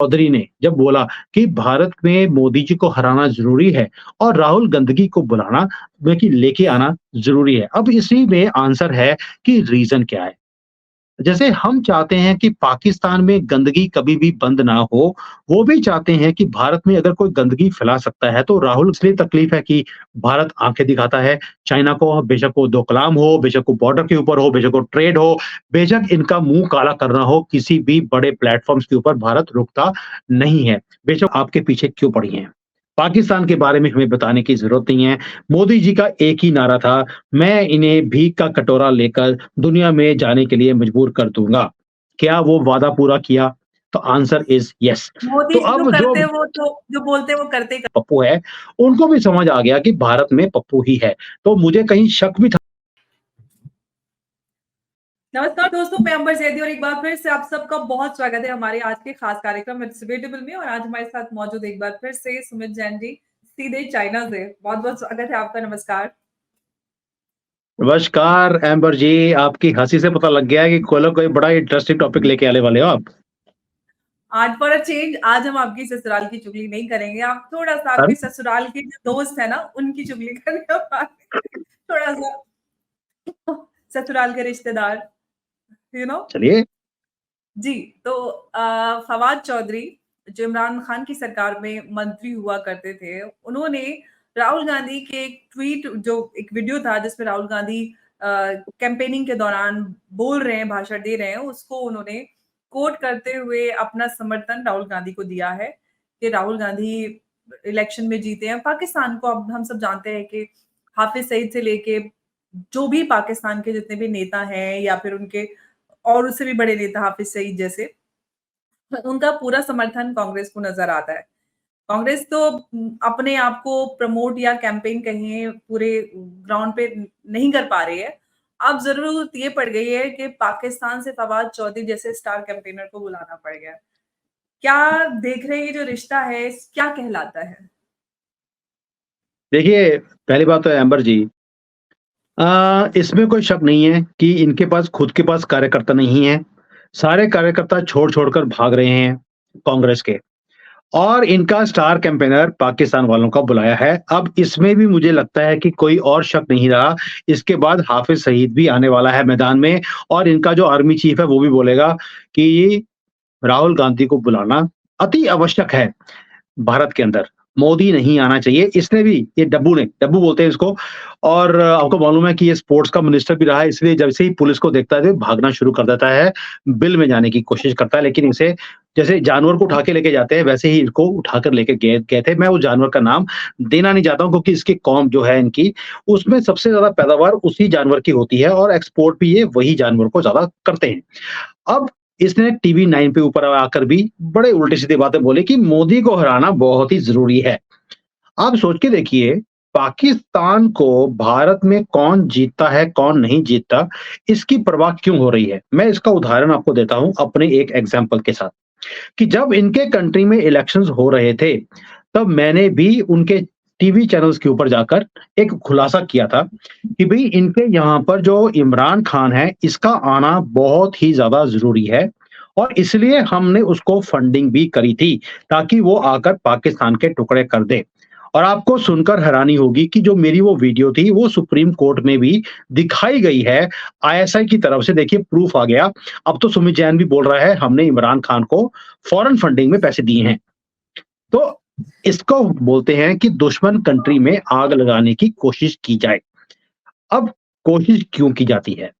चौधरी ने जब बोला कि भारत में मोदी जी को हराना ज़रूरी है और राहुल गांधी को बुलाना बल्कि लेके आना ज़रूरी है। अब इसी में आंसर है कि रीज़न क्या है? जैसे हम चाहते हैं कि पाकिस्तान में गंदगी कभी भी बंद ना हो, वो भी चाहते हैं कि भारत में अगर कोई गंदगी फैला सकता है, तो राहुल इसलिए तकलीफ है कि भारत आँखें दिखाता है चाइना को, बेशक वो डोकलाम हो, बेशक वो बॉर्डर के ऊपर हो, बेशक वो ट्रेड हो, बेशक इनका मुँह काला करना हो, किसी भी बड़े प्लेटफ़ॉर्म्स के ऊपर भारत रुकता नहीं है, बेशक आपके पीछे क्यों पड़ी हैं। पाकिस्तान के बारे में हमें बताने की ज़रूरत नहीं है, मोदी जी का एक ही नारा था, मैं इन्हें भीख का कटोरा लेकर दुनिया में जाने के लिए मजबूर कर दूँगा। क्या वो वादा पूरा किया? तो आंसर इज़ येस। तो मोदी जी जो अब जो करते हैं वो तो जो बोलते हैं वो करते ही पप्पू है, उनको भी समझ आ गया कि भारत में पप्पू ही है। तो मुझे कहीं शक भी था। नमस्कार दोस्तों, मैं अंबर जैदी और एक बार फिर से आप सबका बहुत स्वागत है हमारे आज के खास कार्यक्रम इट्स डिबेटेबल में। और आज हमारे साथ मौजूद एक बार फिर से सुमित जैन जी, सीधे चाइना से। बहुत-बहुत स्वागत है आपका, नमस्कार। नमस्कार एम्बर जी, आपकी हँसी से पता लग गया है कि कोई बड़ा इंटरेस्टिंग टॉपिक लेके आने वाले हो आप। आज फॉर अ चेंज आज हम आपकी ससुराल की चुगली नहीं करेंगे। आप थोड़ा-सा अरे! आपके ससुराल के जो दोस्त हैं ना, उनकी चुगली करेंगे थोड़ा-सा ससुराल के रिश्तेदार, यू नो? चलिए। जी, तो फवाद चौधरी जो इमरान खान की सरकार में मंत्री हुआ करते थे, उन्होंने राहुल गांधी के एक ट्वीट जो एक वीडियो था जिसमें राहुल गांधी कैंपेनिंग के दौरान बोल रहे हैं, भाषण दे रहे हैं, उसको उन्होंने कोट करते हुए अपना समर्थन राहुल गांधी को दिया है कि राहुल गांधी इलेक्शन में जीते हैं। पाकिस्तान को अब हम सब जानते हैं कि हाफिज सईद से लेके जो भी पाकिस्तान के जितने भी नेता हैं या फिर उनके और उससे भी बड़े नेता हाफिज सईद जैसे, उनका पूरा समर्थन कांग्रेस को नज़र आता है। कांग्रेस तो अपने आप को प्रमोट या कैंपेन कहें पूरे ग्राउंड पे नहीं कर पा रही है। अब ज़रूरत ये पड़ गई है कि पाकिस्तान से फवाद चौधरी जैसे स्टार कैंपेनर को बुलाना पड़ गया है। क्या देख रहे हैं ये जो रिश्ता है, क्या कहलाता है? देखिए, पहली बात तो एम्बर जी, इसमें कोई शक नहीं है कि इनके पास खुद के पास कार्यकर्ता नहीं है। सारे कार्यकर्ता छोड़-छोड़ कर भाग रहे हैं कांग्रेस के। और इनका स्टार कैंपेनर पाकिस्तान वालों का बुलाया है। अब इसमें भी मुझे लगता है कि कोई और शक नहीं रहा। इसके बाद हाफ़िज़ सईद भी आने वाला है मैदान में और इनका जो आर्मी चीफ है वो भी बोलेगा कि राहुल गांधी को बुलाना अति आवश्यक है। भारत के अंदर। मोदी नहीं आना चाहिए। इसने भी ये डब्बू बोलते हैं इसको और आपको मालूम है कि ये स्पोर्ट्स का मिनिस्टर भी रहा है इसलिए जैसे ही पुलिस को देखता है तो भागना शुरू कर देता है, बिल में जाने की कोशिश करता है लेकिन इसे जैसे जानवर को उठा के लेके जाते हैं वैसे ही इसको उठाकर लेके गए गए थे। मैं उस जानवर का नाम देना नहीं चाहता हूँ क्योंकि इसकी कौम जो है इनकी, उसमें सबसे ज़्यादा पैदावार उसी जानवर की होती है और एक्सपोर्ट भी ये वही जानवर को ज़्यादा करते हैं। अब इसने टीवी 9 पे ऊपर आकर भी बड़े उल्टे-सीधे बातें बोली कि मोदी को हराना बहुत ही ज़रूरी है। आप सोच के देखिए, पाकिस्तान को भारत में कौन जीतता है, कौन नहीं जीतता, इसकी परवाह क्यों हो रही है? मैं इसका उदाहरण आपको देता हूँ अपने एक एग्ज़ाम्पल के साथ, कि जब इनके कंट्री में इलेक्शंस हो रहे थे, तब मैंने भी उनके टीवी चैनल्स के ऊपर जाकर एक खुलासा किया था कि भई इनके यहाँ पर जो इमरान खान है, इसका आना बहुत ही ज़्यादा ज़रूरी है और इसलिए हमने उसको फंडिंग भी करी थी, ताकि वो आकर पाकिस्तान के टुकड़े कर दे। और आपको सुनकर हैरानी होगी कि जो मेरी वो वीडियो थी, वो सुप्रीम कोर्ट में भी दिखाई गई है, आईएसआई की तरफ से देखिए प्रूफ आ गया। अब तो सुमित जैन भी बोल रहा है, हमने इमरान खान को फॉरेन फंडिंग में पैसे दिए हैं। तो इसको बोलते हैं कि दुश्मन कंट्री में आग लगाने की कोशिश की जाए। अब कोशिश क्यों की जाती है?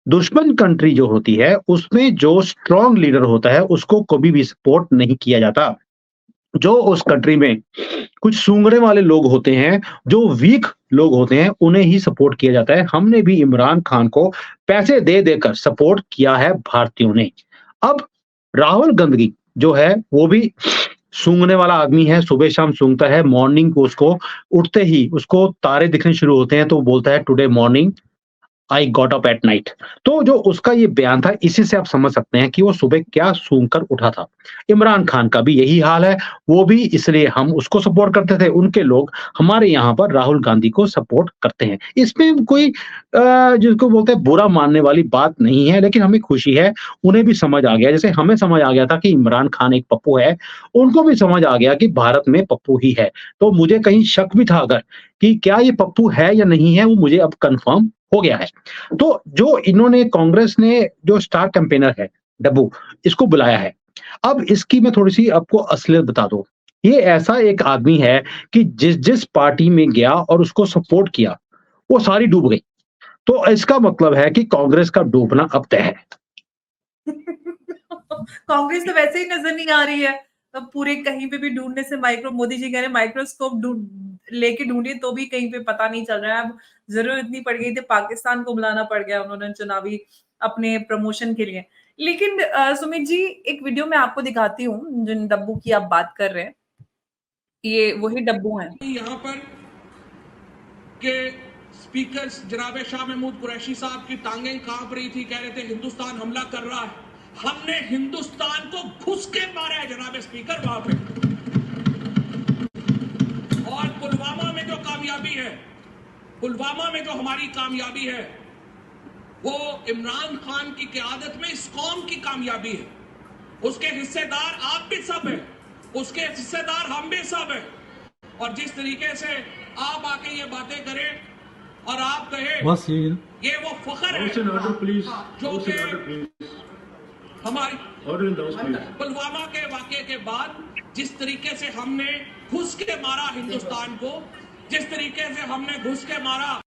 दुश्मन कंट्री जो होती है, उसमें जो स्ट्रॉन्ग लीडर होता है, उसको कभी भी सपोर्ट नहीं किया जाता। जो उस कंट्री में कुछ सूंघने वाले लोग होते हैं, जो वीक लोग होते हैं, उन्हें ही सपोर्ट किया जाता है। हमने भी इमरान खान को पैसे दे देकर सपोर्ट किया है भारतीयों ने। अब राहुल गांधी जो है, वो भी सूंघने वाला आदमी है, सुबह-शाम सूंघता है, मॉर्निंग को उसको उठते ही उसको तारे दिखने शुरू होते हैं, तो वो बोलता है today morning I got up at night. तो जो उसका ये बयान था, इसी से आप समझ सकते हैं कि वो सुबह क्या सूंघ कर उठा था। इमरान खान का भी यही हाल है, वो भी इसलिए हम उसको सपोर्ट करते थे, उनके लोग हमारे यहाँ पर राहुल गांधी को सपोर्ट करते हैं। इसमें कोई जिसको बोलते हैं बुरा मानने वाली बात नहीं है, लेकिन हमें खुशी है, उन्हें भी समझ आ गया, जैसे हमें समझ आ गया था कि इमरान खान एक पप्पू है, उनको भी समझ आ गया कि भारत में पप्पू ही है। तो मुझे कहीं शक भी था अगर कि क्या ये पप्पू है या नहीं है, वो मुझे अब कन्फर्म हो गया है। तो जो इन्होंने कांग्रेस ने जो स्टार कैंपेनर है डब्बू, इसको बुलाया है। अब इसकी मैं थोड़ी-सी आपको असलियत बता दूँ। ये ऐसा एक आदमी है कि जिस-जिस पार्टी में गया और उसको सपोर्ट किया, वो सारी डूब गई। तो इसका मतलब है कि कांग्रेस का डूबना अब तय है। कांग्रेस तो वैसे ही नजर नहीं आ रही है। अब पूरे कहीं पे भी ढूंढने से माइक्रो मोदी जी कह रहे माइक्रोस्कोप लेके ढूंढिए तो भी कहीं पे पता नहीं चल रहा है। अब जरूरत इतनी पड़ गई थी, पाकिस्तान को बुलाना पड़ गया उन्होंने चुनावी अपने प्रमोशन के लिए। लेकिन सुमित जी, एक वीडियो मैं आपको दिखाती हूँ जिन डब्बू की आप बात कर रहे हैं, ये वही डब्बू हैं। यहाँ पर के स्पीकर जनाब शाह महमूद कुरैशी साहब की टांगें कांप रही थी, कह रहे थे हिंदुस्तान हमला कर रहा है। हमने हिंदुस्तान को घुस के मारा है जनाब स्पीकर वहां पे। और पुलवामा में जो कामयाबी है, पुलवामा में जो हमारी कामयाबी है, वो इमरान खान की क़यादत में इस कौम की कामयाबी है। उसके हिस्सेदार आप भी सब हैं, उसके हिस्सेदार हम भी सब हैं। और जिस तरीके से आप आके ये बातें करें और आप कहें ये वो फख्र है जो कि हमारी पुलवामा के वाकये के बाद जिस तरीके से हमने घुस के मारा हिंदुस्तान को, जिस तरीके से हमने घुस के मारा।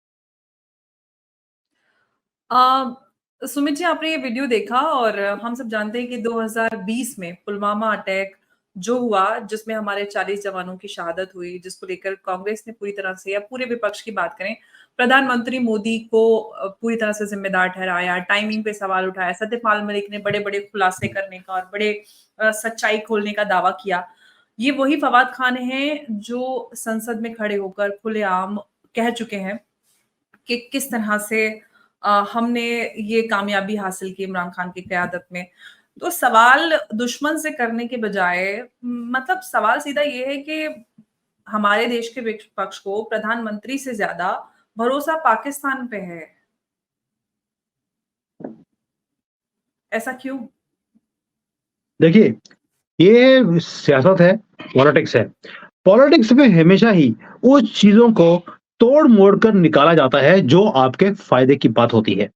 सुमित जी, आपने ये वीडियो देखा और हम सब जानते हैं कि 2020 में पुलवामा अटैक जो हुआ, जिसमें हमारे 40 जवानों की शहादत हुई, जिसको लेकर कांग्रेस ने पूरी तरह से या पूरे विपक्ष की बात करें, प्रधानमंत्री मोदी को पूरी तरह से जिम्मेदार ठहराया, टाइमिंग पे सवाल उठाया। सत्यपाल मलिक ने बड़े-बड़े खुलासे करने का और बड़े सच्चाई खोलने का दावा किया। ये वही फवाद खान हैं जो संसद में खड़े होकर खुलेआम कह चुके हैं कि किस तरह से हमने ये कामयाबी हासिल की इमरान खान की क़यादत में। तो सवाल दुश्मन से करने के बजाय मतलब सवाल सीधा ये है कि हमारे देश के विपक्ष को प्रधानमंत्री से ज्यादा भरोसा पाकिस्तान पे है। ऐसा क्यों? देखिए, ये सियासत है, पॉलिटिक्स है। पॉलिटिक्स में हमेशा ही उस चीज़ों को तोड़-मोड़ कर निकाला जाता है जो आपके फ़ायदे की बात होती है।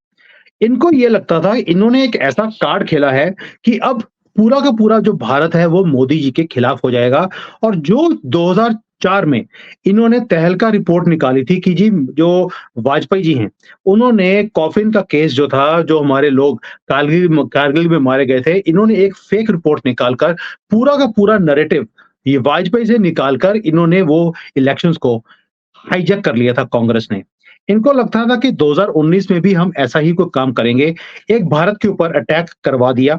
इनको ये लगता था, इन्होंने एक ऐसा कार्ड खेला है कि अब पूरा का पूरा जो भारत है वो मोदी जी के खिलाफ हो जाएगा। और जो 2004 में इन्होंने तहलका रिपोर्ट निकाली थी कि जी जो वाजपेयी जी हैं, उन्होंने कॉफ़िन का केस जो था, जो हमारे लोग कारगिल में मारे गए थे, इन्होंने एक फेक रिपोर्ट निकाल कर पूरा का पूरा नैरेटिव ये वाजपेयी से निकाल कर इन्होंने वो इलेक्शंस को हाईजैक कर लिया था कांग्रेस ने। इनको लगता था कि 2019 में भी हम ऐसा ही कोई काम करेंगे। एक भारत के ऊपर अटैक करवा दिया।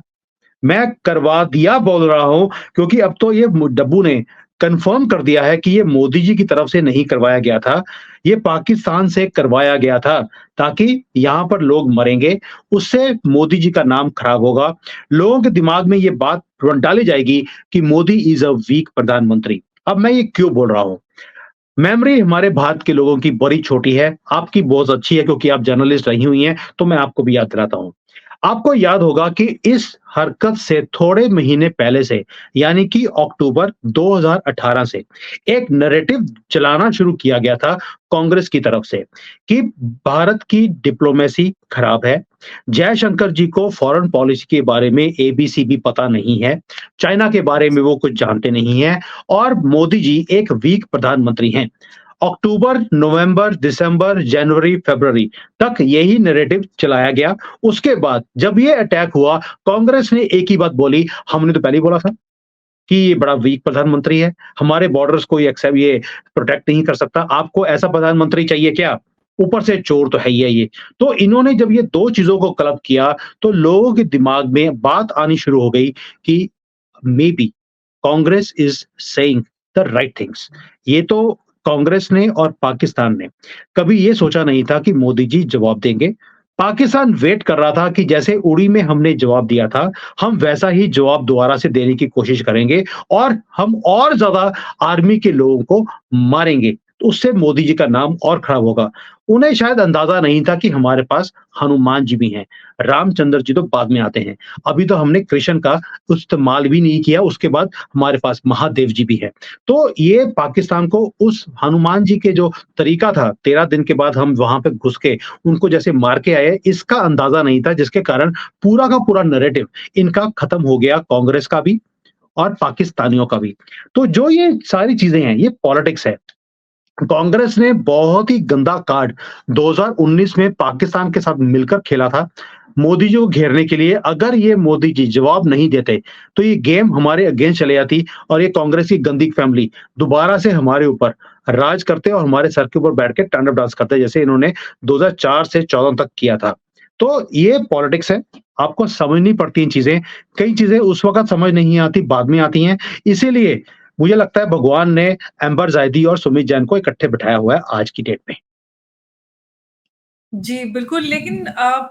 मैं करवा दिया बोल रहा हूँ क्योंकि अब तो ये डब्बू ने कन्फर्म कर दिया है कि ये मोदी जी की तरफ से नहीं करवाया गया था। ये पाकिस्तान से करवाया गया था ताकि यहाँ पर लोग मरेंगे, उससे मोदी जी का नाम खराब होगा। लोगों के दिमाग में ये बात डाली जाएगी कि मोदी इज़ अ वीक प्रधानमंत्री। अब मैं ये क्यों बोल रहा हूँ? मेमोरी हमारे भारत के लोगों की बड़ी छोटी है, आपकी बहुत अच्छी है क्योंकि आप जर्नलिस्ट रही हुई हैं, तो मैं आपको भी याद दिलाता हूँ। आपको याद होगा कि इस हरकत से थोड़े महीने पहले से यानी कि अक्टूबर 2018 से एक नैरेटिव चलाना शुरू किया गया था कांग्रेस की तरफ से कि भारत की डिप्लोमेसी खराब है, जयशंकर जी को फॉरेन पॉलिसी के बारे में एबीसी भी पता नहीं है, चाइना के बारे में वो कुछ जानते नहीं हैं और मोदी जी एक वीक प्रधानमंत्री हैं। अक्टूबर, नवंबर, दिसंबर, जनवरी, फरवरी तक यही नैरेटिव चलाया गया। उसके बाद जब ये अटैक हुआ, कांग्रेस ने एक ही बात बोली, हमने तो पहले ही बोला था कि ये बड़ा वीक प्रधानमंत्री है, हमारे बॉर्डर्स को ये प्रोटेक्ट नहीं कर सकता, आपको ऐसा प्रधानमंत्री चाहिए क्या? ऊपर से चोर तो है ही है ये। तो इन्होंने जब ये 2 चीज़ों को क्लब किया, तो लोगों के दिमाग में बात आनी शुरू हो गई कि may be Congress is saying the right things. ये तो कांग्रेस ने और पाकिस्तान ने कभी ये सोचा नहीं था कि मोदी जी जवाब देंगे, पाकिस्तान वेट कर रहा था कि जैसे उड़ी में हमने जवाब दिया था, हम वैसा ही जवाब दोबारा से देने की कोशिश करेंगे और हम और ज़्यादा आर्मी के लोगों को मारेंगे। तो उससे मोदी जी का नाम और खराब होगा। उन्हें शायद अंदाज़ा नहीं था कि हमारे पास हनुमान जी भी हैं, रामचंद्र जी तो बाद में आते हैं। अभी तो हमने कृष्ण का इस्तेमाल भी नहीं किया, उसके बाद हमारे पास महादेव जी भी हैं। तो ये पाकिस्तान को उस हनुमान जी के जो तरीका था, 13 दिन के बाद हम वहाँ पे घुस के उनको जैसे मार के आए, इसका अंदाज़ा नहीं था, जिसके कारण पूरा का पूरा नैरेटिव इनका खत्म हो गया, कांग्रेस का भी और पाकिस्तानियों का भी। तो जो ये सारी चीज़ें हैं, ये पॉलिटिक्स है। कांग्रेस ने बहुत ही गंदा कार्ड 2019 में पाकिस्तान के साथ मिलकर खेला था, मोदी जी को घेरने के लिए। अगर ये मोदी जी जवाब नहीं देते, तो ये गेम हमारे अगेंस्ट चली जाती और ये कांग्रेस की गंदी फैमिली दोबारा से हमारे ऊपर राज करते और हमारे सर के ऊपर बैठ के तांडव डांस करते, जैसे इन्होंने 2004 से 14 तक किया था। तो ये पॉलिटिक्स है, आपको समझनी पड़ती हैं चीज़ें। कई चीज़ें उस वक़्त समझ नहीं आती, बाद में आती हैं। इसीलिए मुझे लगता है भगवान ने एम्बर ज़ायदी और सुमित जैन को इकट्ठे बिठाया हुआ है आज की डेट में। जी, बिल्कुल, लेकिन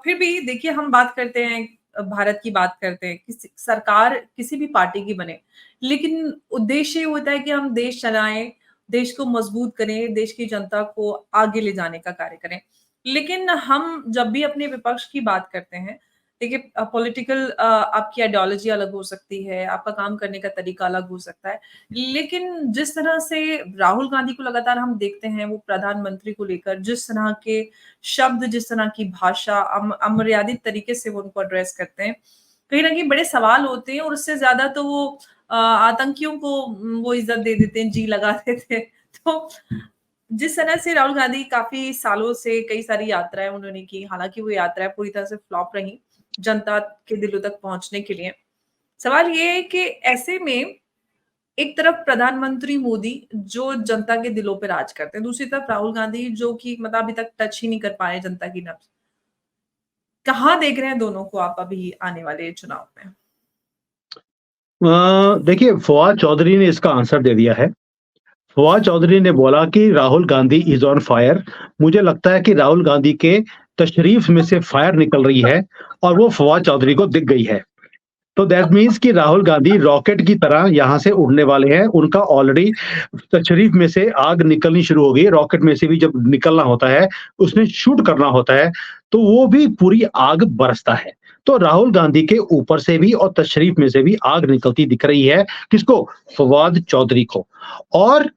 फिर भी देखिए हम बात करते हैं भारत की बात करते हैं, किसी सरकार किसी भी पार्टी की बने, लेकिन उद्देश्य ये होता है कि हम देश चलाएँ, देश को मजबूत करें, देश की जनता को आगे ले जाने का कार्य करें। लेकिन हम जब भी अपने विपक्ष की बात करते हैं, देखिए पॉलिटिकल आपकी आइडियोलॉजी अलग हो सकती है, आपका काम करने का तरीका अलग हो सकता है। लेकिन जिस तरह से राहुल गांधी को लगातार हम देखते हैं, वो प्रधानमंत्री को लेकर जिस तरह के शब्द, जिस तरह की भाषा अमर्यादित तरीके से वो उनको एड्रेस करते हैं, कहीं न कहीं बड़े सवाल होते हैं और उससे ज़्यादा तो वो आतंकियों को वो इज़्ज़त दे देते हैं, जी लगा देते हैं। तो जिस तरह से राहुल गांधी काफ़ी सालों से कई सारी यात्राएँ उन्होंने की, हालाँकि वो यात्राएँ पूरी तरह से फ्लॉप रहीं, जनता के दिलों तक पहुँचने के लिए। सवाल ये है कि ऐसे में एक तरफ प्रधानमंत्री मोदी जो जनता के दिलों पे राज करते हैं, दूसरी तरफ राहुल गांधी जो कि मतलब अभी तक टच ही नहीं कर पाए जनता की नब्ज। कहाँ देख रहे हैं दोनों को आप अभी आने वाले चुनाव में? देखिए फवाद चौधरी ने इसका आंसर दे दिया है। फवाद चौधरी ने बोला कि Rahul Gandhi is on fire. मुझे लगता है कि राहुल गांधी के तशरीफ में से फायर निकल रही है और वो फवाद चौधरी को दिख गई है। तो दैट मीन्स कि राहुल गांधी रॉकेट की तरह यहाँ से उड़ने वाले हैं। उनका ऑलरेडी तशरीफ में से आग निकलनी शुरू हो गई है। रॉकेट में से भी जब निकलना होता है, उसमें शूट करना होता है, तो वो भी पूरी आग बरसता है। तो राहुल गांधी के ऊपर से भी और तशरीफ में से भी आग निकलती दिख रही है। किसको? फवाद चौधरी को। और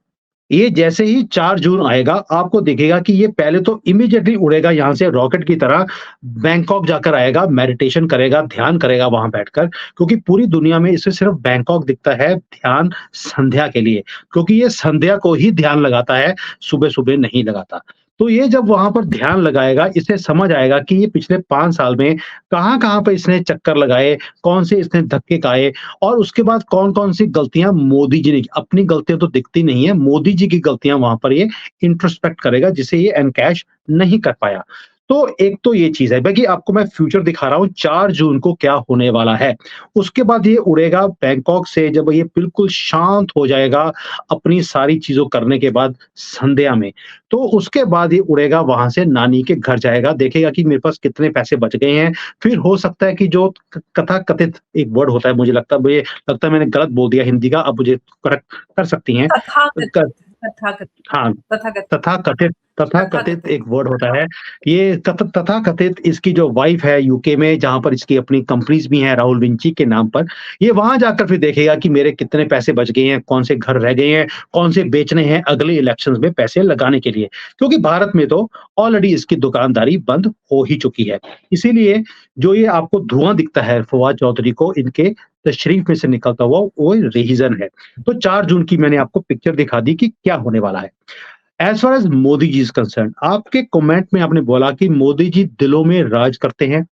ये जैसे ही 4 जून आएगा, आपको दिखेगा कि ये पहले तो इमीडिएटली उड़ेगा यहाँ से रॉकेट की तरह, बैंकॉक जाकर आएगा, मेडिटेशन करेगा, ध्यान करेगा वहाँ बैठकर, क्योंकि पूरी दुनिया में इसे सिर्फ बैंकॉक दिखता है ध्यान संध्या के लिए, क्योंकि ये संध्या को ही ध्यान लगाता है, सुबह-सुबह नहीं लगाता। तो ये जब वहाँ पर ध्यान लगाएगा, इसे समझ आएगा कि ये पिछले 5 साल में कहाँ-कहाँ पे इसने चक्कर लगाए, कौन से इसने धक्के खाए और उसके बाद कौन-कौन सी गलतियाँ मोदी जी ने की। अपनी गलतियाँ तो दिखती नहीं है, मोदी जी की गलतियाँ वहाँ पर ये इंट्रोस्पेक्ट करेगा, जिसे ये एनकैश नहीं कर पाया। तो एक तो ये चीज़ है, बाकी आपको मैं फ्यूचर दिखा रहा हूँ 4 जून को क्या होने वाला है। उसके बाद ये उड़ेगा बैंकॉक से, जब ये बिल्कुल शांत हो जाएगा अपनी सारी चीज़ों करने के बाद संध्या में, तो उसके बाद ये उड़ेगा वहाँ से नानी के घर जाएगा, देखेगा कि मेरे पास कितने पैसे बच गए हैं। फिर हो सकता है कि जो कथाकथित एक वर्ड होता है, मुझे लगता है मैंने गलत बोल दिया हिंदी का, अब मुझे करेक्ट कर सकती हैं। क तथाकथित हाँ, तथाकथित तथाकथित तथाकथित तथाकथित एक वर्ड होता है। ये तथाकथित इसकी जो वाइफ़ है यूके में, जहाँ पर इसकी अपनी कंपनीज़ भी हैं राहुल विंची के नाम पर, ये वहाँ जाकर फिर देखेगा कि मेरे कितने पैसे बच गए हैं, कौन से घर रह गए हैं, कौन से बेचने हैं अगले इलेक्शंस में पैसे लगाने के लिए। क्योंकि भारत में तो ऑलरेडी इसकी दुकानदारी बंद हो ही चुकी है। इसीलिए जो ये आपको धुआँ दिखता है फवाद चौधरी को इनके तशरीफ में से निकलता हुआ, वो रीज़न है। तो 4 जून की मैंने आपको पिक्चर दिखा दी कि क्या होने वाला है। As far as Modi ji is concerned, आपके कमेंट में आपने बोला कि मोदी जी दिलों में राज करते हैं।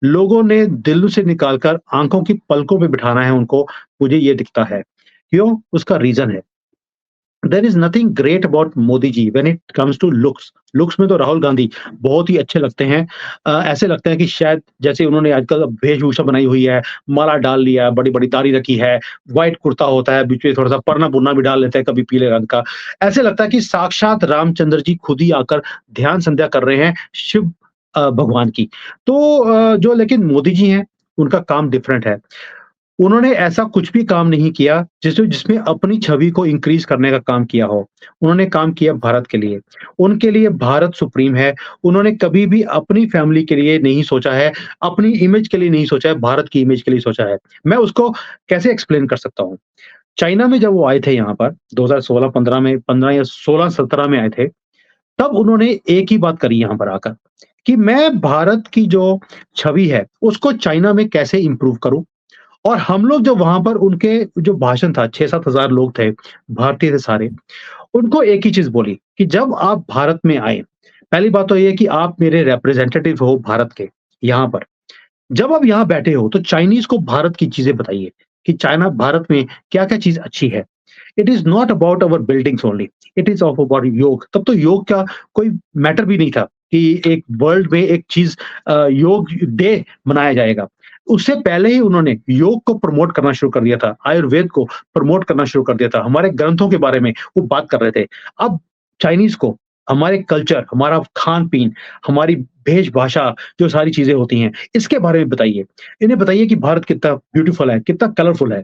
लोगों ने दिल से निकाल कर आँखों की पलकों पे बिठाना है उनको, मुझे ये दिखता है। क्यों? उसका रीज़न है। There is nothing great about Modi ji when it comes to looks. Looks में तो राहुल गांधी बहुत ही अच्छे लगते हैं। ऐसे लगता है कि शायद जैसे उन्होंने आजकल वेशभूषा बनाई हुई है, माला डाल लिया, बड़ी-बड़ी दाढ़ी रखी है, व्हाइट कुर्ता होता है, बीच में थोड़ा-सा परना-पुरना भी डाल लेते हैं कभी पीले रंग का। ऐसे लगता है कि साक्षात रामचंद्र जी खुद ही आकर ध्यान संध्या कर रहे हैं, शिव भगवान की। तो जो लेकिन मोदी जी हैं, उनका काम डिफरेंट है। उन्होंने ऐसा कुछ भी काम नहीं किया जिसमें अपनी छवि को इंक्रीज़ करने का काम किया हो। उन्होंने काम किया भारत के लिए। उनके लिए भारत सुप्रीम है। उन्होंने कभी भी अपनी फैमिली के लिए नहीं सोचा है, अपनी इमेज के लिए नहीं सोचा है, भारत की इमेज के लिए सोचा है। मैं उसको कैसे एक्सप्लेन कर सकता हूँ? चाइना में जब वो आए थे यहाँ पर 2016-15 में 15 या 16-17 में आए थे, तब उन्होंने एक ही बात करी यहाँ पर आकर कि मैं भारत की जो छवि है, उसको चाइना में कैसे इम्प्रूव करूँ? और हम लोग जब वहाँ पर उनके जो भाषण था 6-7 हज़ार लोग थे, भारतीय थे सारे, उनको एक ही चीज़ बोली कि जब आप भारत में आए, पहली बात तो ये है कि आप मेरे रिप्रेजेंटेटिव हो भारत के, यहाँ पर। जब आप यहाँ बैठे हो तो चाइनीज़ को भारत की चीज़ें बताइए कि चाइना भारत में क्या-क्या चीज़ अच्छी है। It is not about our buildings only, it is of about yoga. तब तो योग का कोई मैटर भी नहीं था कि एक वर्ल्ड में एक चीज़ योग डे मनाया जाएगा। उससे पहले ही उन्होंने योग को प्रमोट करना शुरू कर दिया था, आयुर्वेद को प्रमोट करना शुरू कर दिया था, हमारे ग्रंथों के बारे में वो बात कर रहे थे। अब चाइनीज़ को हमारे कल्चर, हमारा खान-पीन, हमारी भेष-भाषा जो सारी चीज़ें होती हैं, इसके बारे में बताइए। इन्हें बताइए कि भारत कितना ब्यूटीफुल है, कितना कलरफुल है।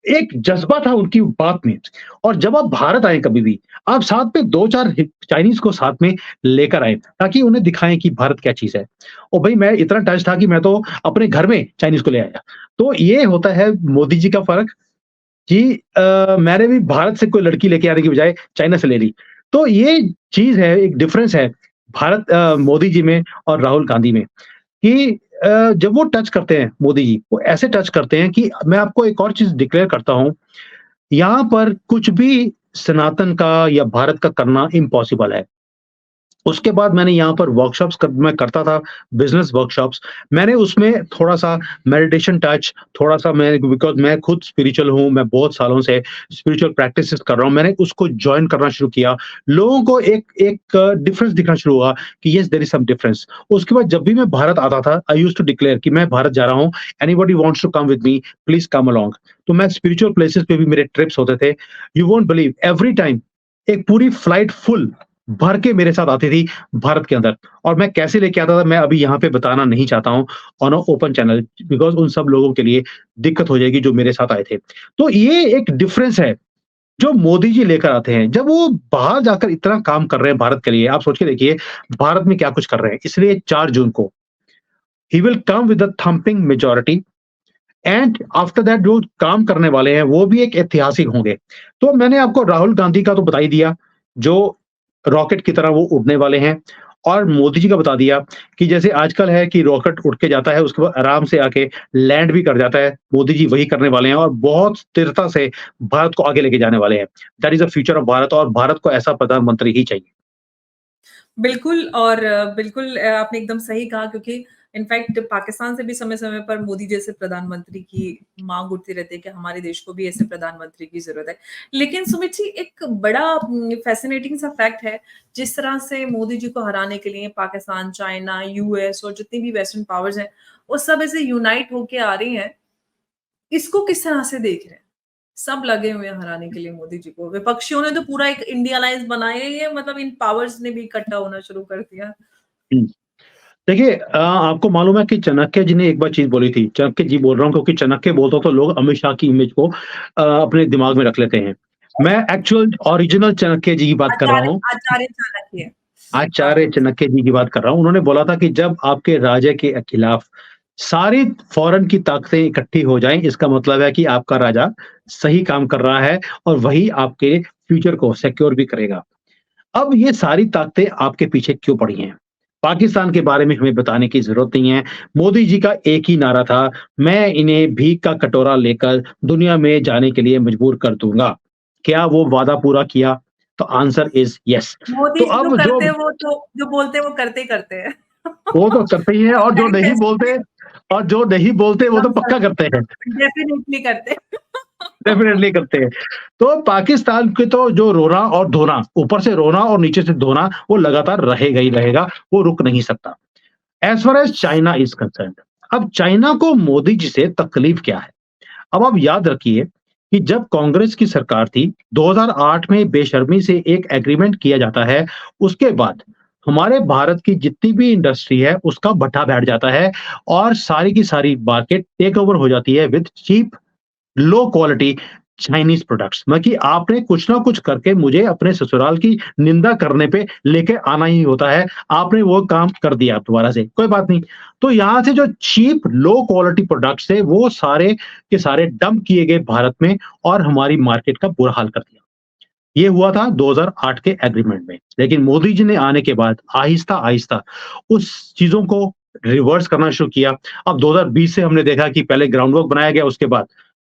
एक जज़्बा था उनकी बात में। और जब आप भारत आएँ कभी भी, आप साथ में 2-4 चाइनीज़ को साथ में लेकर आएँ, ताकि उन्हें दिखाएँ कि भारत क्या चीज़ है। और भई मैं इतना टच था कि मैं तो अपने घर में चाइनीज़ को ले आया। तो ये होता है मोदी जी का फ़र्क कि मैंने भी भारत से कोई लड़की लेके आने की बजाय चाइना से ले ली। तो ये चीज़ है, एक डिफ़रेंस है मोदी जी में और राहुल गांधी में कि जब वो टच करते हैं मोदी जी, वो ऐसे टच करते हैं कि मैं आपको एक और चीज़ डिक्लेयर करता हूँ, यहाँ पर कुछ भी सनातन का या भारत का करना इम्पॉसिबल है। उसके बाद मैंने यहाँ पर वर्कशॉप्स मैं करता था, बिज़नेस वर्कशॉप्स। मैंने उसमें थोड़ा-सा मेडिटेशन टच, थोड़ा-सा मैं बिकॉज़ मैं खुद स्पिरिचुअल हूँ, मैं बहुत सालों से स्पिरिचुअल प्रैक्टिसेज़ कर रहा हूँ, मैंने उसको जॉइन करना शुरू किया। लोगों को एक एक डिफरेंस दिखना शुरू हुआ कि yes there is some difference. उसके बाद जब भी मैं भारत आता था, आई यूज्ड टू डिक्लेयर कि मैं भारत जा रहा हूँ, anybody wants to come with me, please come along. तो मैं स्पिरिचुअल प्लेसेस पे भी मेरे ट्रिप्स होते थे। You won't believe every time एक पूरी फ्लाइट फुल भर के मेरे साथ आती थी भारत के अंदर और मैं कैसे लेके आता था मैं अभी यहाँ पे बताना नहीं चाहता हूँ on a open channel because उन सब लोगों के लिए दिक्कत हो जाएगी जो मेरे साथ आए थे। तो ये एक डिफरेंस है जो मोदी जी लेकर आते हैं। जब वो बाहर जाकर इतना काम कर रहे हैं भारत के लिए, आप सोच के देखिए भारत में क्या कुछ कर रहे हैं। इसलिए 4 जून को he will come with a thumping majority and after that जो काम करने वाले हैं वो भी एक ऐतिहासिक होंगे। तो मैंने आपको राहुल गांधी का तो बता ही दिया, जो रॉकेट की तरह वो उड़ने वाले हैं और मोदी जी का बता दिया कि जैसे आजकल है कि रॉकेट उड़ के जाता है उसके बाद आराम से आके लैंड भी कर जाता है, मोदी जी वही करने वाले हैं और बहुत स्थिरता से भारत को आगे लेके जाने वाले हैं। That is the future of Bharat और भारत को ऐसा प्रधानमंत्री ही चाहिए। बिल्कुल और बिल्कुल आपने एकदम सही कहा क्योंकि इनफैक्ट पाकिस्तान से भी समय-समय पर मोदी जैसे प्रधानमंत्री की माँग उठती रहती है कि हमारे देश को भी ऐसे प्रधानमंत्री की ज़रूरत है। लेकिन सुमित जी एक बड़ा फ़ैसिनेटिंग सा फैक्ट है, जिस तरह से मोदी जी को हराने के लिए पाकिस्तान, चाइना, यूएस और जितनी भी वेस्टर्न पावर्स हैं, वो सब ऐसे यूनाइट होके आ रही हैं। इसको किस तरह से देख रहे हैं? सब लगे हुए हैं हराने के लिए मोदी जी को। विपक्षियों ने तो पूरा एक इंडिया अलायंस बनाया ही है मतलब इन पावर्स ने भी इकट्ठा होना शुरू कर दिया। हुँ। देखिए आपको मालूम है कि चाणक्य जी ने एक बार चीज़ बोली थी। चाणक्य जी बोल रहा हूँ क्योंकि चाणक्य बोलता हूँ तो लोग अमित शाह की इमेज को अपने दिमाग में रख लेते हैं। मैं एक्चुअल ओरिजिनल चाणक्य जी की बात कर रहा आचार्य हूँ। आचार्य चाणक्य। हाँ, आचार्य चाणक्य जी की बात कर रहा हूँ। उन्होंने बोला था कि जब आपके राजा के खिलाफ सारी फॉरेन की ताकतें इकट्ठी हो जाएँ, इसका मतलब है कि आपका राजा सही काम कर रहा है और वही आपके फ्यूचर को सिक्योर भी करेगा। अब ये सारी ताकतें आपके पीछे क्यों पड़ी हैं? पाकिस्तान के बारे में हमें बताने की ज़रूरत नहीं है। मोदी जी का एक ही नारा था, मैं इन्हें भीख का कटोरा लेकर दुनिया में जाने के लिए मजबूर कर दूँगा। क्या वो वादा पूरा किया? तो आंसर इज़ येस। तो मोदी जी जो अब जो करते हैं वो तो जो बोलते हैं वो करते ही करते हैं। वो तो करते ही हैं और जो नहीं मैनिफेस्टो बोलते और जो नहीं बोलते वो तो एकदम पक्का करते हैं। डेफिनिटली करते हैं। डेफ़िनेटली करते हैं। तो पाकिस्तान के तो जो रोना और धोना, ऊपर से रोना और नीचे से धोना, वो लगातार रहेगा ही रहेगा, वो रुक नहीं सकता। As far as China is concerned, अब चाइना को मोदी जी से तकलीफ क्या है? अब आप याद रखिए कि जब कांग्रेस की सरकार थी, 2008 में बेशर्मी से एक एग्रीमेंट किया जाता है, उसके बाद हमारे भारत की जितनी भी इंडस्ट्री है उसका भट्ठा बैठ जाता है और सारी की सारी मार्केट टेक ओवर हो जाती है with cheap low quality Chinese products. मतलब कि आपने कुछ ना कुछ करके मुझे अपने ससुराल की निंदा करने पे लेके आना ही होता है। आपने वो काम कर दिया दोबारा से, कोई बात नहीं। तो यहाँ से जो चीप लो क्वालिटी प्रोडक्ट्स थे वो सारे के सारे डंप किए गए भारत में और हमारी मार्केट का बुरा हाल कर दिया। ये हुआ था 2008 के एग्रीमेंट में। लेकिन मोदी जी ने आने के बाद आहिस्ता-आहिस्ता उस चीज़ों को रिवर्स करना शुरू किया। अब 2020 से हमने देखा कि पहले ग्राउंड वर्क बनाया गया, उसके बाद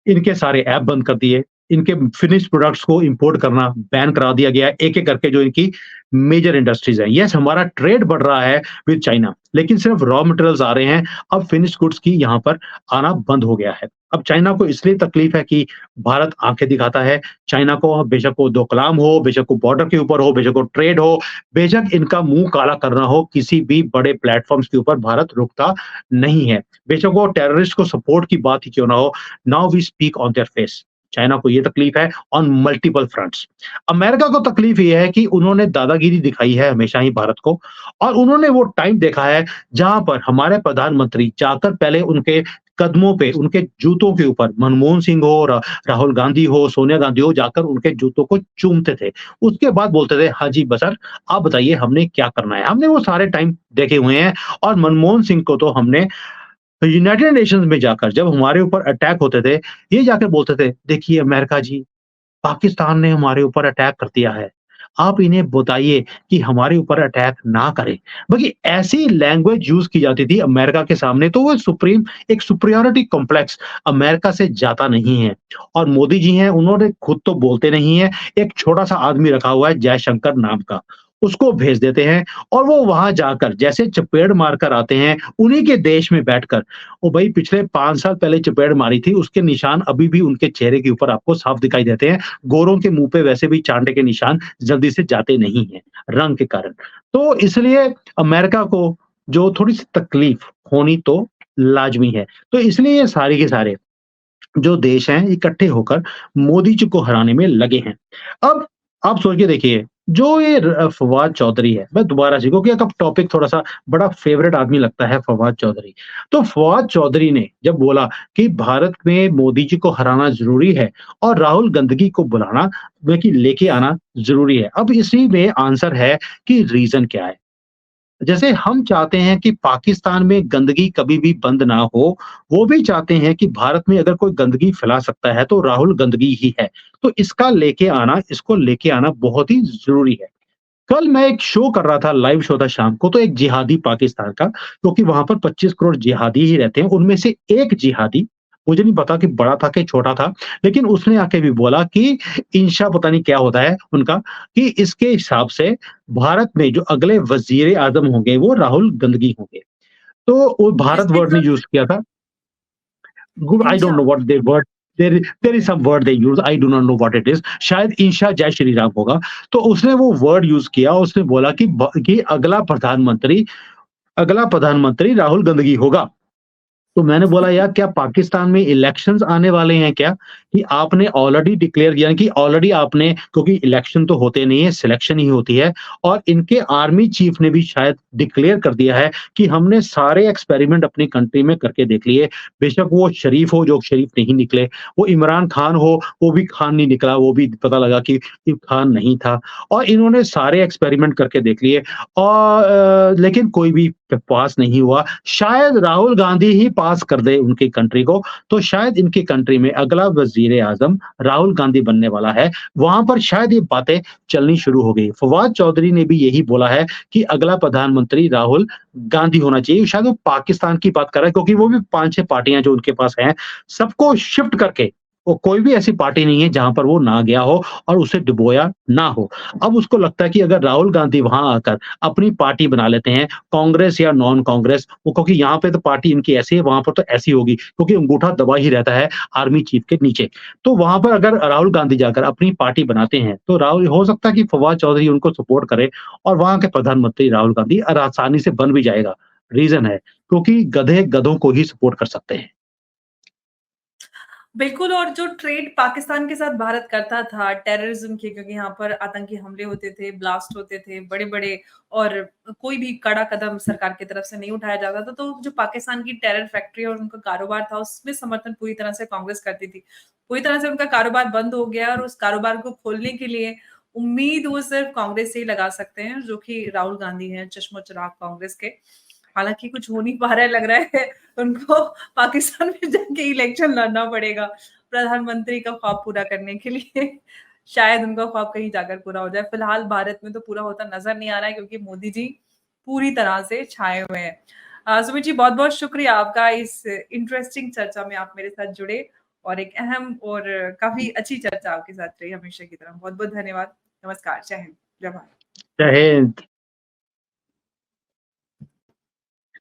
इनके सारे ऐप बंद कर दिए। इनके फिनिश्ड प्रोडक्ट्स को इंपोर्ट करना बैन करा दिया गया है, एक-एक करके जो इनकी मेजर इंडस्ट्रीज़ हैं। यस, हमारा ट्रेड बढ़ रहा है विद चाइना, लेकिन सिर्फ रॉ मटेरियल्स आ रहे हैं, अब फिनिश्ड गुड्स की यहाँ पर आना बंद हो गया है। अब चाइना को इसलिए तकलीफ है कि भारत आँखें दिखाता है। चाइना को बेशक वो डोकलाम हो, बेशक वो बॉर्डर के ऊपर हो, बेशक वो ट्रेड हो, बेशक इनका मुँह काला करना हो, किसी भी बड़े प्लेटफ़ॉर्म्स के ऊपर भारत रुकता नहीं है। बेशक वो टेररिस्ट को सपोर्ट की बात ही क्यों ना हो, now we speak on their face. China को ये तकलीफ है ऑन मल्टीपल फ्रंट्स। अमेरिका को तकलीफ ये है कि उन्होंने दादागिरी दिखाई है हमेशा ही भारत को और उन्होंने वो टाइम देखा है जहां पर हमारे प्रधानमंत्री जाकर पहले उनके कदमों पे, उनके जूतों के ऊपर मनमोहन सिंह हो, राहुल गांधी हो, सोनिया गांधी हो, जाकर उनके जूतों को चूमते थे। उसके बाद बोलते थे, हाँ जी बसर, आप बताइए हमने क्या करना है। हमने वो सारे टाइम देखे हुए हैं और मनमोहन सिंह को तो हमने यूनाइटेड नेशंस में जाकर जब हमारे ऊपर अटैक होते थे, ये जाकर बोलते थे, देखिए अमेरिका जी, पाकिस्तान ने हमारे ऊपर अटैक कर दिया है। आप इन्हें बताइए कि हमारे ऊपर अटैक ना करें। बाकी ऐसी लैंग्वेज यूज़ की जाती थी अमेरिका के सामने, तो वो एक सुपीरियॉरिटी कॉम्प्लेक्स अमेरिका से जाता नहीं है। और मोदी जी हैं, उन्होंने खुद तो बोलते नहीं हैं, एक छोटा-सा आदमी रखा हुआ है जयशंकर नाम का, उसको भेज देते हैं और वो वहाँ जाकर जैसे चपेड़ मारकर आते हैं, उन्हीं के देश में बैठकर ओ भाई पिछले 5 साल पहले चपेड़ मारी थी, उसके निशान अभी भी उनके चेहरे के ऊपर आपको साफ दिखाई देते हैं। गोरों के मुँह पे वैसे भी चांटे के निशान जल्दी से जाते नहीं हैं, रंग के कारण। तो इसलिए अमेरिका को जो थोड़ी-सी तकलीफ होनी तो लाज़मी है। तो इसलिए ये सारे के सारे जो देश हैं इकट्ठे होकर मोदी जी को हराने में लगे हैं। अब आप सोच के देखिए, जो ये फवाद चौधरी है, मैं दोबारा से क्योंकि अब टॉपिक थोड़ा-सा बड़ा फ़ेवरेट आदमी लगता है फवाद चौधरी। तो फवाद चौधरी ने जब बोला कि भारत में मोदी जी को हराना ज़रूरी है और राहुल गंदगी को बुलाना बल्कि लेके आना ज़रूरी है। अब इसी में आंसर है कि रीज़न क्या है? जैसे हम चाहते हैं कि पाकिस्तान में गंदगी कभी भी बंद ना हो, वो भी चाहते हैं कि भारत में अगर कोई गंदगी फैला सकता है तो राहुल गंदगी ही है। तो इसको लेके आना बहुत ही ज़रूरी है। कल मैं एक शो कर रहा था, लाइव शो था शाम को, तो एक जिहादी पाकिस्तान का, क्योंकि वहाँ पर 25 करोड़ जिहादी ही रहते हैं, उनमें से एक जिहादी, मुझे नहीं पता कि बड़ा था कि छोटा था, लेकिन उसने आके भी बोला कि इंशा पता नहीं क्या होता है उनका, कि इसके हिसाब से भारत में जो अगले वज़ीर-ए-आज़म होंगे, वो राहुल गंदगी होंगे। तो वो भारत किसने वर्ड कहा? नहीं यूज़ किया था। गुड आई डोंट इंशा। Know what they word there is some word they use, I do not know what it is, शायद इंशा जय श्री राम होगा। तो उसने वो वर्ड यूज़ किया, उसने बोला कि अगला प्रधानमंत्री राहुल गंदगी होगा। तो मैंने बोला यार क्या पाकिस्तान में इलेक्शंस आने वाले हैं क्या? कि आपने ऑलरेडी डिक्लेयर किया कि ऑलरेडी आपने, क्योंकि इलेक्शन तो होते नहीं है, सिलेक्शन ही होती है और इनके आर्मी चीफ ने भी शायद डिक्लेयर कर दिया है कि हमने सारे एक्सपेरिमेंट अपनी कंट्री में करके देख लिए। बेशक वो शरीफ हो, जो शरीफ नहीं निकले, वो इमरान खान हो, वो भी खान नहीं निकला, वो भी पता लगा कि ये खान नहीं था और इन्होंने सारे एक्सपेरिमेंट करके देख लिए और लेकिन कोई भी पास नहीं हुआ। शायद राहुल गांधी ही पास कर दे उनकी कंट्री को, तो शायद इनकी कंट्री में अगला वज़ीर-ए-आज़म राहुल गांधी बनने वाला है। वहाँ पर शायद ये बातें चलनी शुरू हो गई। फवाद चौधरी ने भी यही बोला है कि अगला प्रधानमंत्री राहुल गांधी होना चाहिए। शायद वो पाकिस्तान की बात कर रहा है क्योंकि वो भी 5-6 पार्टियाँ जो उनके पास हैं, सबको शिफ्ट करके वो कोई भी ऐसी पार्टी नहीं है जहाँ पर वो ना गया हो और उसे डुबोया ना हो। अब उसको लगता है कि अगर राहुल गांधी वहाँ आकर अपनी पार्टी बना लेते हैं, कांग्रेस या नॉन कांग्रेस, वो क्योंकि यहाँ पे तो पार्टी इनकी ऐसी है, वहाँ पर तो ऐसी होगी क्योंकि अंगूठा दबा ही रहता है आर्मी चीफ के नीचे। तो वहाँ पर अगर राहुल गांधी जाकर अपनी पार्टी बनाते हैं, तो राहुल हो सकता है कि फवाद चौधरी उनको सपोर्ट करे और वहाँ के प्रधानमंत्री राहुल गांधी आसानी से बन भी जाएगा। रीज़न है क्योंकि गधे गधों को ही सपोर्ट कर सकते हैं। बिल्कुल। और जो ट्रेड पाकिस्तान के साथ भारत करता था टेररिज्म के, क्योंकि यहाँ पर आतंकी हमले होते थे, ब्लास्ट होते थे बड़े-बड़े, और कोई भी कड़ा कदम सरकार की तरफ से नहीं उठाया जाता था, तो जो पाकिस्तान की टेरर फैक्ट्री और उनका कारोबार था, उसमें समर्थन पूरी तरह से कांग्रेस करती थी। पूरी तरह से उनका कारोबार बंद हो गया, और उस कारोबार को खोलने के लिए उम्मीद वो सिर्फ कांग्रेस से ही लगा सकते हैं, जो कि राहुल गांधी हैं, चश्मो-चराग कांग्रेस के। हालाँकि कुछ हो नहीं पा रहा है, लग रहा है उनको पाकिस्तान में जाके इलेक्शन लड़ना पड़ेगा प्रधानमंत्री का ख्वाब पूरा करने के लिए। शायद उनका ख्वाब कहीं जाकर पूरा हो जाए। फिलहाल भारत में तो पूरा होता नज़र नहीं आ रहा है, क्योंकि मोदी जी पूरी तरह से छाए हुए हैं। सुमित जी, बहुत-बहुत शुक्रिया आपका, इस इंटरेस्टिंग चर्चा में आप मेरे साथ जुड़े, और एक अहम और काफ़ी अच्छी चर्चा आपके साथ रही हमेशा की तरह। बहुत-बहुत धन्यवाद। नमस्कार, जय हिंद, जय भारत। जय हिंद।